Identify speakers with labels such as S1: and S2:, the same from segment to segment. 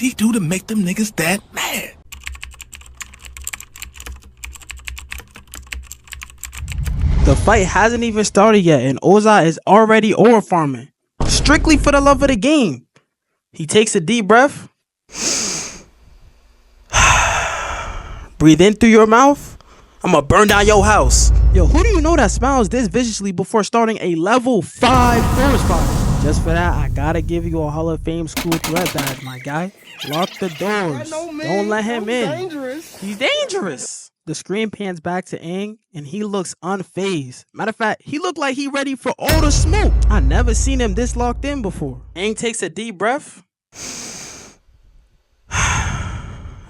S1: did he do to make them niggas that mad?
S2: The fight hasn't even started yet and Ozai is already ore farming. Strictly for the love of the game. He takes a deep breath. Breathe in through your mouth. I'ma burn down your house. Yo, who do you know that smiles this viciously before starting a level 5 forest fire? Just for that, I gotta give you a Hall of Fame school threat badge, my guy. Lock the doors. Don't let him in. He's dangerous. The screen pans back to Aang, and he looks unfazed. Matter of fact, he looked like he ready for all the smoke. I never seen him this locked in before. Aang takes a deep breath.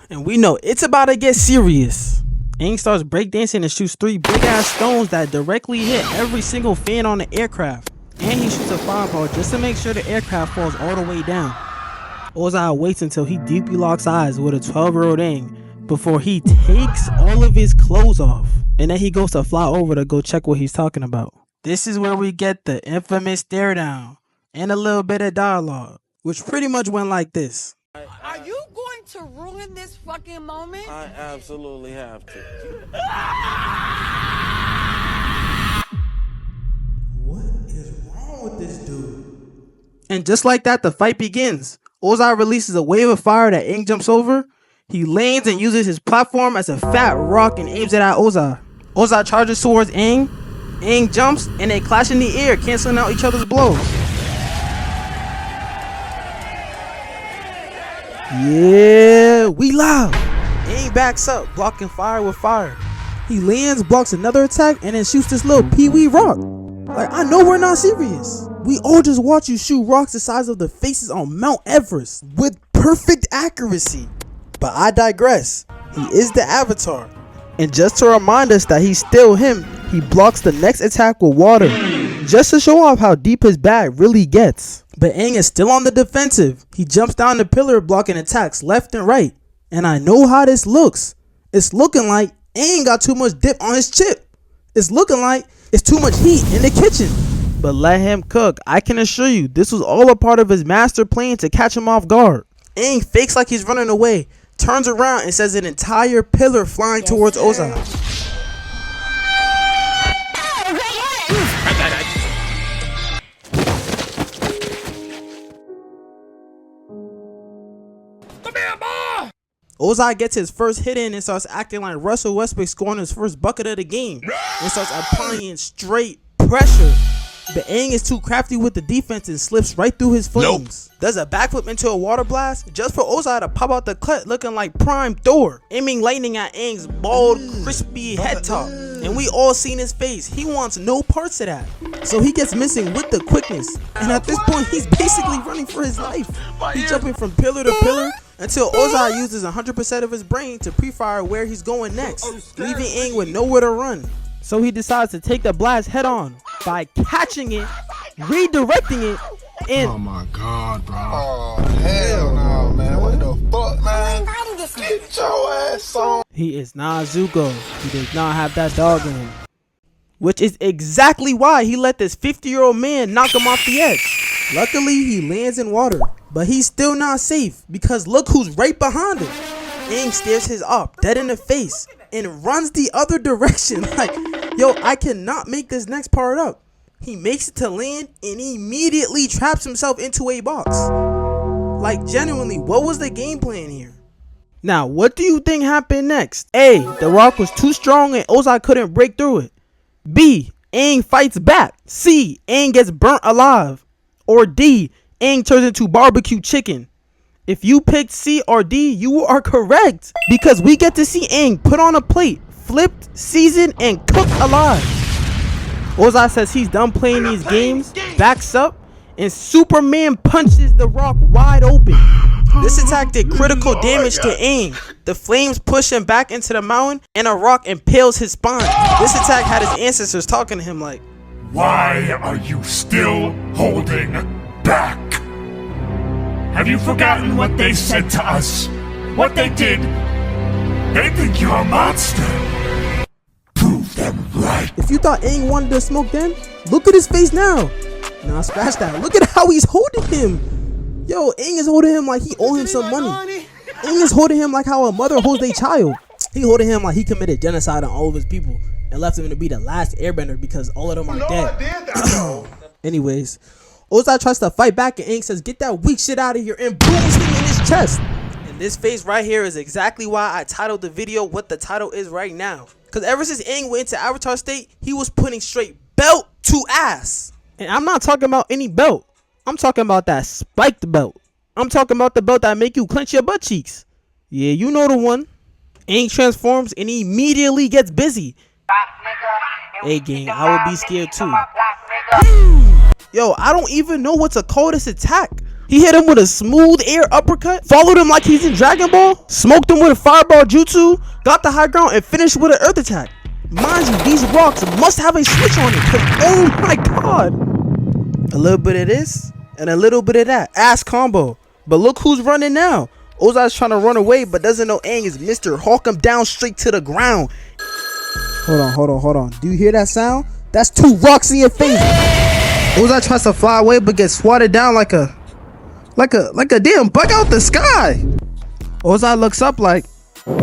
S2: And we know it's about to get serious. Aang starts breakdancing and shoots 3 big ass stones that directly hit every single fan on the aircraft. And he shoots a fireball just to make sure the aircraft falls all the way down. Ozai waits until he deeply locks eyes with a 12-year-old Aang before he takes all of his clothes off. And then he goes to fly over to go check what he's talking about. This is where we get the infamous stare down and a little bit of dialogue, which pretty much went like this.
S3: Are you going to ruin this fucking moment?
S4: I absolutely have to.
S2: What is wrong with this dude? And just like that, the fight begins. Ozai releases a wave of fire that Aang jumps over. He lands and uses his platform as a fat rock and aims it at Ozai. Ozai charges towards Aang. Aang jumps and they clash in the air, canceling out each other's blows. Yeah, we live. Aang backs up, blocking fire with fire. He lands, blocks another attack, and then shoots this little pee-wee rock. Like, I know we're not serious. We all just watch you shoot rocks the size of the faces on Mount Everest with perfect accuracy. But I digress. He is the Avatar. And just to remind us that he's still him, he blocks the next attack with water. Just to show off how deep his bag really gets. But Aang is still on the defensive. He jumps down the pillar blocking attacks left and right. And I know how this looks. It's looking like Aang got too much dip on his chip. It's looking like it's too much heat in the kitchen. But let him cook. I can assure you this was all a part of his master plan to catch him off guard. Aang fakes like he's running away, turns around and sends an entire pillar flying towards Ozai. Ozai gets his first hit in and starts acting like Russell Westbrook scoring his first bucket of the game and starts applying straight pressure. But Aang is too crafty with the defense and slips right through his flames. Does a backflip into a water blast just for Ozai to pop out the cut looking like prime Thor, aiming lightning at Aang's bald, crispy head top. And we all seen his face. He wants no parts of that. So he gets missing with the quickness. And at this point, he's basically running for his life. He's jumping from pillar to pillar until Ozai uses 100% of his brain to pre-fire where he's going next, leaving Aang with nowhere to run. So he decides to take the blast head on by catching it, redirecting it, and
S1: Oh my god, bro.
S5: Oh, hell no, man. What the fuck, man? Get your ass on.
S2: he is not Zuko. He does not have that dog in him. Which is exactly why he let this 50-year-old man knock him off the edge. Luckily, he lands in water, but he's still not safe because look who's right behind him. Aang stares his op dead in the face and runs the other direction. Like, yo, I cannot make this next part up. He makes it to land and immediately traps himself into a box. Like, genuinely, what was the game plan here? Now, what do you think happened next? A, the rock was too strong and Ozai couldn't break through it. B, Aang fights back. C, Aang gets burnt alive. Or D, Aang turns into barbecue chicken. If you picked C or D, you are correct. Because we get to see Aang put on a plate, flipped, seasoned, and cooked alive. Ozai says he's done playing these games, backs up, and Superman punches the rock wide open. This attack did critical damage to Aang. The flames push him back into the mountain, and a rock impales his spine. This attack had his ancestors talking to him like,
S1: Why are you still holding back? Have you forgotten what they said to us? What they did? They think you're a monster. Prove them right.
S2: if you thought Aang wanted to smoke then, look at his face now. Nah, scratch that. Look at how he's holding him. Yo, Aang is holding him like he owe him some money. Aang is holding him like how a mother holds their child. He holding him like he committed genocide on all of his people and left him to be the last airbender because all of them are dead. Anyways, Ozai tries to fight back and Aang says, get that weak shit out of here, and booms him in his chest. And this phase right here is exactly why I titled the video what the title is right now. Because ever since Aang went into Avatar state, he was putting straight belt to ass. And I'm not talking about any belt. I'm talking about that spiked belt. I'm talking about the belt that make you clench your butt cheeks. Yeah, you know the one. Aang transforms and he immediately gets busy. Hey gang, I would be scared too. Yo, I don't even know what to call this attack. He hit him with a smooth air uppercut, followed him like he's in Dragon Ball, smoked him with a fireball jutsu, got the high ground, and finished with an earth attack. Mind you, these rocks must have a switch on it, cause oh my god. A little bit of this, and a little bit of that. Ass combo. But look who's running now. Ozai's trying to run away, but doesn't know Aang is Mr. Hawk him down straight to the ground. Hold on. Do you hear that sound? That's 2 rocks in your face. Ozai tries to fly away, but gets swatted down like a damn bug out the sky. Ozai looks up like,
S6: Look,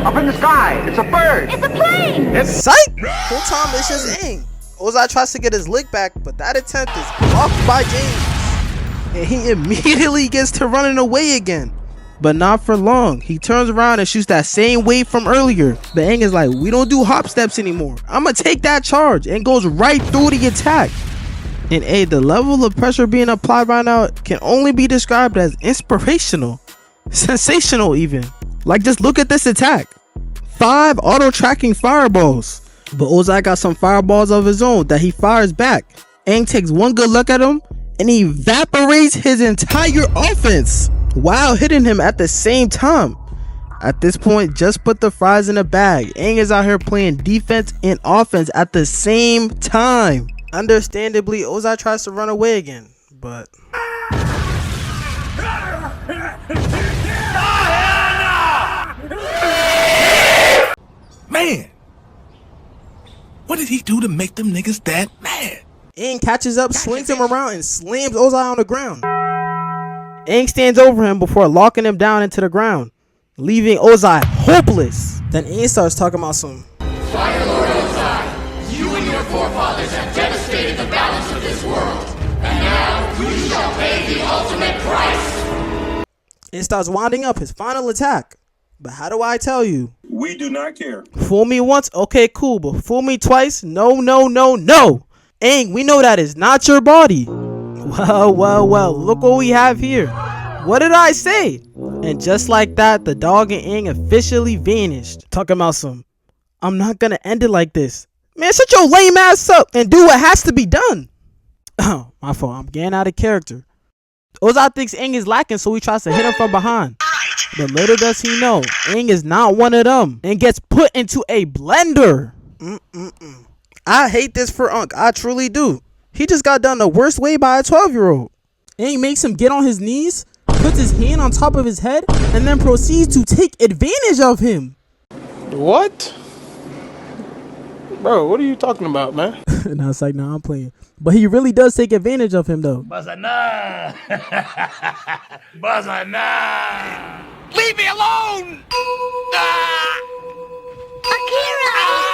S6: up in the sky. It's a bird. It's a plane.
S2: it's psych. Whole time it's just Aang. Ozai tries to get his lick back, but that attempt is blocked by James. And he immediately gets to running away again. But not for long. He turns around and shoots that same wave from earlier. But Aang is like, we don't do hop steps anymore. I'ma take that charge, and goes right through the attack. And the level of pressure being applied right now can only be described as inspirational. Sensational even. Like, just look at this attack. 5 auto-tracking fireballs. But Ozai got some fireballs of his own that he fires back. Aang takes one good look at him and he evaporates his entire offense while hitting him at the same time. At this point, just put the fries in a bag. Aang is out here playing defense and offense at the same time. Understandably, Ozai tries to run away again, but
S1: Man, what did he do to make them niggas that mad?
S2: Aang catches up, swings him around, and slams Ozai on the ground. Aang stands over him before locking him down into the ground, leaving Ozai hopeless. Then Aang starts talking about some
S7: FIRELORD Ozai, you and your forefathers have devastated the balance of this world, and now you shall pay the ultimate price.
S2: and starts winding up his final attack. But how do I tell you?
S8: We do not care.
S2: Fool me once, okay, cool, but fool me twice, no. Aang, we know that is not your body. Well, look what we have here. What did I say? And just like that, the dog and Aang officially vanished. Talking about some, I'm not gonna end it like this. Man, shut your lame ass up and do what has to be done. Oh, my fault, I'm getting out of character. Ozai thinks Aang is lacking, so he tries to hit him from behind. But little does he know, Aang is not one of them and gets put into a blender. I hate this for Aang, I truly do. He just got done the worst way by a 12-year-old. Aang makes him get on his knees, puts his hand on top of his head, and then proceeds to take advantage of him.
S5: What? Bro, what are you talking about, man?
S2: And I was like, nah, I'm playing. But he really does take advantage of him, though.
S1: Bazana! Bazana!
S3: Leave me alone!
S7: Akira!